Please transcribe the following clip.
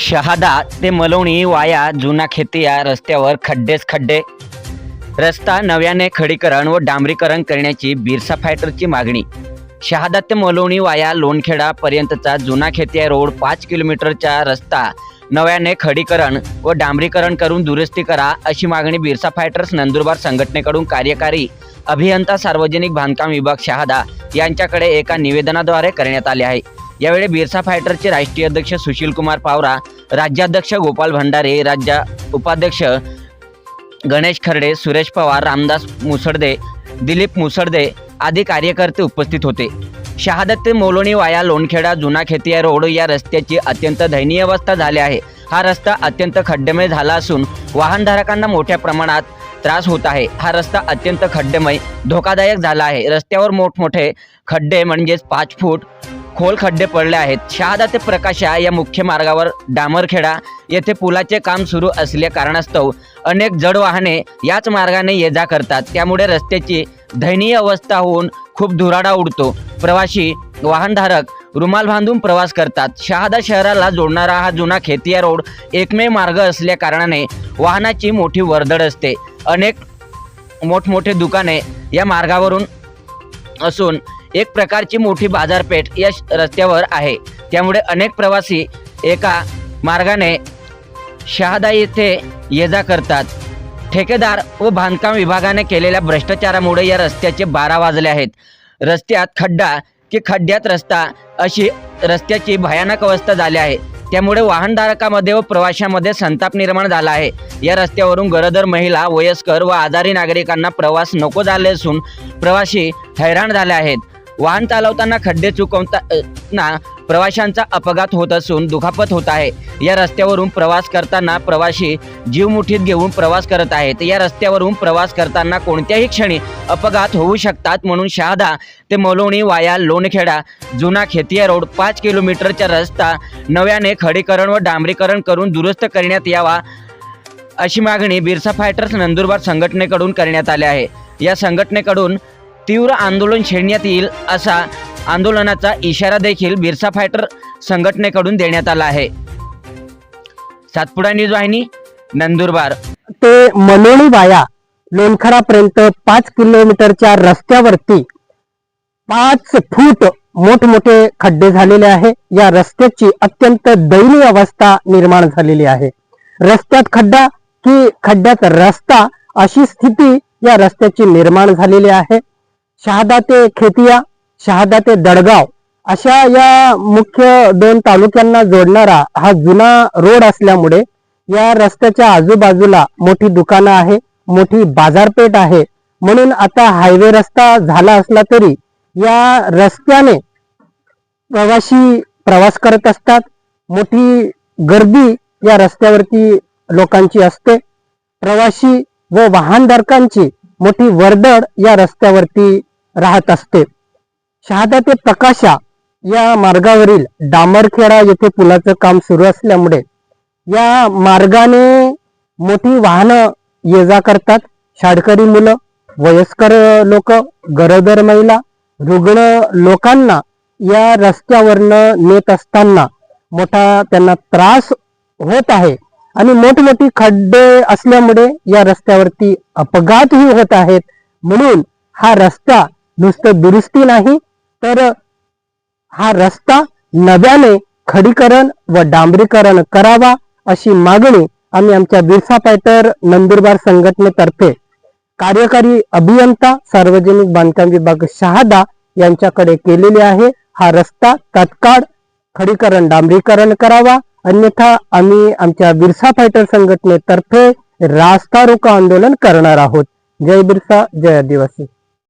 शहादा ते मलवणी वाया जुना खेती या रस्त्यावर खड्डेच खड्डे। रस्ता नव्याने खडीकरण व डांबरीकरण करण्याची बिरसा फायटरची मागणी। शहादा ते मलवणी वाया लोणखेडा पर्यंतचा जुना खेतिया रोड 5 किलोमीटरचा रस्ता नव्याने खडीकरण व डांबरीकरण करून दुरुस्ती करा अशी मागणी बिरसा फायटर्स नंदुरबार संघटनेकडून कार्यकारी अभियंता सार्वजनिक बांधकाम विभाग शहादा यांच्याकडे एका निवेदनाद्वारे करण्यात आले आहे। यावेळी बिरसा फायटरचे राष्ट्रीय अध्यक्ष सुशील कुमार पावरा, राज्याध्यक्ष गोपाल भंडारे, राज्य उपाध्यक्ष गणेश खर्डे, सुरेश पवार, रामदास मुसळदे, दिलीप मुसळदे आदी कार्यकर्ते उपस्थित होते। शहादा ते मलवणी वाया लोणखेडा जुना खेतिया रोड या रस्त्याची अत्यंत दयनीय अवस्था झाली आहे। हा रस्ता अत्यंत खड्डेमय झाला असून वाहनधारकांना मोठ्या प्रमाणात त्रास होत आहे। हा रस्ता अत्यंत खड्डेमय धोकादायक झाला आहे। रस्त्यावर मोठमोठे खड्डे म्हणजेच 5 फूट खोल खड्डे पडले आहेत। शहादा ते प्रकाशा या मुख्य मार्गावर डामरखेडा येथे पुलाचे काम सुरू असल्या कारणास्तव अनेक जड वाहने याच मार्गाने ये जा करतात। त्यामुळे रस्त्याची दयनीय अवस्था होऊन खूप धुराडा उडतो। प्रवासी वाहनधारक रुमाल बांधून प्रवास करतात। शहादा शहराला जोडणारा हा जुना खेतिया रोड एकमेव मार्ग असल्या कारणाने वाहनाची मोठी वर्दळ असते। अनेक मोठमोठे दुकाने या मार्गावरून असून एक प्रकारची मोठी बाजारपेठ या रस्त्यावर आहे। त्यामुळे अनेक प्रवासी एका मार्गाने शहादा येथे ये जा करतात। ठेकेदार व बांधकाम विभागाने केलेल्या भ्रष्टाचारामुळे या रस्त्याचे 12 वाजले आहेत। रस्त्यात खड्डा की खड्ड्यात रस्ता अशी रस्त्याची भयानक अवस्था झाली आहे। त्यामुळे वाहनधारकांमध्ये व प्रवाशांमध्ये संताप निर्माण झाला आहे। या रस्त्यावरून गरोदर महिला, वयस्कर व आजारी नागरिकांना प्रवास नको झाले असून प्रवासी हैराण झाले आहेत। वाहन चालवताना खड्डे चुकवताना प्रवाशांचा अपघात होत असून दुखापत होत आहे। या रस्त्यावरून प्रवास करताना प्रवासी जीव मुठीत घेऊन प्रवास करत आहेत। या रस्त्यावरून प्रवास करताना कोणत्याही क्षणी अपघात होऊ शकतात। म्हणून शहादा ते मलवणी वाया लोणखेडा जुना खेतिया रोड 5 किलोमीटरचा रस्ता नव्याने खडीकरण व डांबरीकरण करून दुरुस्त करण्यात यावा अशी मागणी बिरसा फायटर्स नंदुरबार संघटनेकडून करण्यात आली आहे। या संघटनेकडून तीव्र आंदोलन छेडण्यात येईल असा आंदोलनाचा इशारा देखील बिरसा फायटर संघटनेकडून देण्यात आला आहे। सातपुडा न्यूज वाहिनी नंदुरबार ते मलवणी वाया लोणखेडा पर्यंत 5 किलोमीटरच्या रस्त्यावरती 5 फूट मोठमोठे खड्डे झालेले आहे। या रस्त्याची अत्यंत दयनीय अवस्था निर्माण झालेली आहे। रस्त्यात खड्डा की खड्ड्यात रस्ता अशी स्थिती या रस्त्याची निर्माण झालेली आहे। शहादा ते खेतिया, शहादा ते दडगाव अशा या मुख्य 2 तालुक्यांना जोडणारा हा जुना रोड असल्यामुळे या रस्त्याच्या आजूबाजूला मोठी दुकानं आहे, मोठी बाजारपेठ आहे। म्हणून आता हायवे रस्ता झाला असला तरी या रस्त्याने प्रवासी प्रवास करत असतात। मोठी गर्दी या रस्त्यावरती लोकांची असते। प्रवासी व वाहनधारकांची मोठी वर्दळ या रस्त्यावरती राहत असते। शहादा ते प्रकाशा या मार्गावरील डामरखेडा येथे पुलाचं काम सुरू असल्यामुळे या मार्गाने मोठी वाहनं ये जा करतात। शाळकरी मुलं, वयस्कर लोक, गरोदर महिला, रुग्ण लोकांना या रस्त्यावरनं नेत असताना मोठा त्यांना त्रास होत आहे आणि मोठमोठी खड्डे असल्यामुळे या रस्त्यावरती अपघातही होत आहेत। म्हणून हा रस्ता नुसतं दुरुस्ती नाही तर हा रस्ता नव्याने खडीकरण व डांबरीकरण करावा अशी मागणी आम्ही आमच्या बिरसा फायटर नंदुरबार संघटनेतर्फे कार्यकारी अभियंता सार्वजनिक बांधकाम विभाग शहादा यांच्याकडे केलेली आहे। हा रस्ता तात्काळ खडीकरण डांबरीकरण करावा, अन्यथा आम्ही आमच्या बिरसा फायटर संघटनेतर्फे रास्ता रोको आंदोलन करणार आहोत। जय बिरसा, जय आदिवासी।